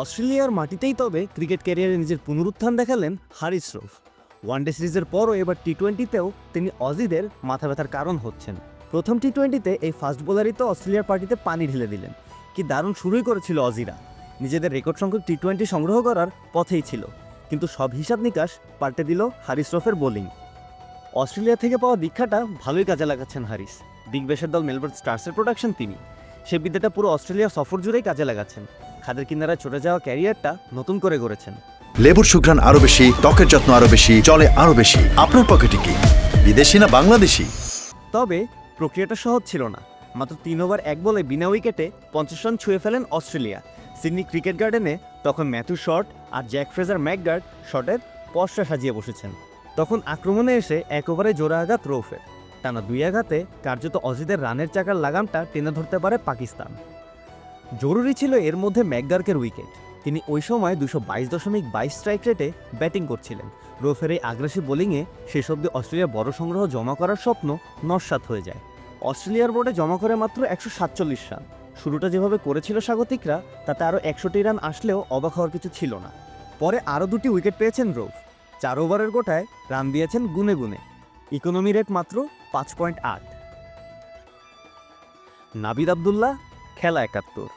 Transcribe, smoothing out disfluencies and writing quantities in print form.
অস্ট্রেলিয়ার মাটিতেই তবে ক্রিকেট ক্যারিয়ারে নিজের পুনরুত্থান দেখালেন হারিস রৌফ। ওয়ানডে সিরিজের পরও এবার টি-20তেও তিনি অজিদের মাথা ব্যথার কারণ হচ্ছেন। প্রথম টি-20তে এই ফাস্ট বোলারই তো অস্ট্রেলিয়ার পার্টিতে পানি ঢেলে দিলেন। কি দারুণ শুরুই করেছিল অজিরা, নিজেদের রেকর্ড সংখ্যক টি-20 সংগ্রহ করার পথেই ছিল, কিন্তু সব হিসাব নিকাশ পাল্টে দিল হারিস রৌফের বোলিং। অস্ট্রেলিয়া থেকে পাওয়া দীক্ষাটা ভালোই কাজে লাগাচ্ছেন হারিস। বিগ ব্যাশের দল মেলবোর্ন স্টার্সের প্রোডাকশন তিনি, সে বিদ্যাটা পুরো অস্ট্রেলিয়া সফর জুড়েই কাজে লাগাচ্ছেন। খাদের কিনারায় চলে যাওয়া ক্যারিয়ারটা নতুন করে গড়েছেন। লেবুর সুঘ্রাণ আরো বেশি, ত্বকের যত্ন আরো বেশি, চলে আরো বেশি। আপনার পকেটে কি বিদেশি না বাংলাদেশি? তবে প্রক্রিয়াটা সহজ ছিল না। মাত্র 3 ওভার 1 বলে বিনা উইকেটে 50 রান ছুঁয়ে ফেলেন অস্ট্রেলিয়া। সিডনি ক্রিকেট গার্ডেনে তখন ম্যাথু শট আর জ্যাক ফ্রেজার ম্যাকগার্ড শটের পসরা সাজিয়ে বসেছেন। তখন আক্রমণে এসে 1 ওভারে জোড়া আঘাত রৌফের। টানা 2 আঘাতে কার্যত অজিদের রানের চাকার লাগামটা টেনে ধরতে পারে পাকিস্তান। জরুরি ছিল এর মধ্যে ম্যাকগার্কের উইকেট। তিনি ওই সময় 222.22 স্ট্রাইক রেটে ব্যাটিং করছিলেন। রৌফের এই আগ্রাসী বোলিংয়ে শেষ অবধি অস্ট্রেলিয়া বড় সংগ্রহ জমা করার স্বপ্ন নস্যাৎ হয়ে যায়। অস্ট্রেলিয়ার বোর্ডে জমা করে মাত্র 147 রান। শুরুটা যেভাবে করেছিল স্বাগতিকরা, তাতে আরও 61 রান আসলেও অবাক হওয়ার কিছু ছিল না। পরে আরও 2টি উইকেট পেয়েছেন রৌফ। 4 ওভারের গোটায় রান দিয়েছেন গুনে গুনে। ইকোনমি রেট মাত্র 5.8। নাবিদ আবদুল্লাহ, খেলা 71।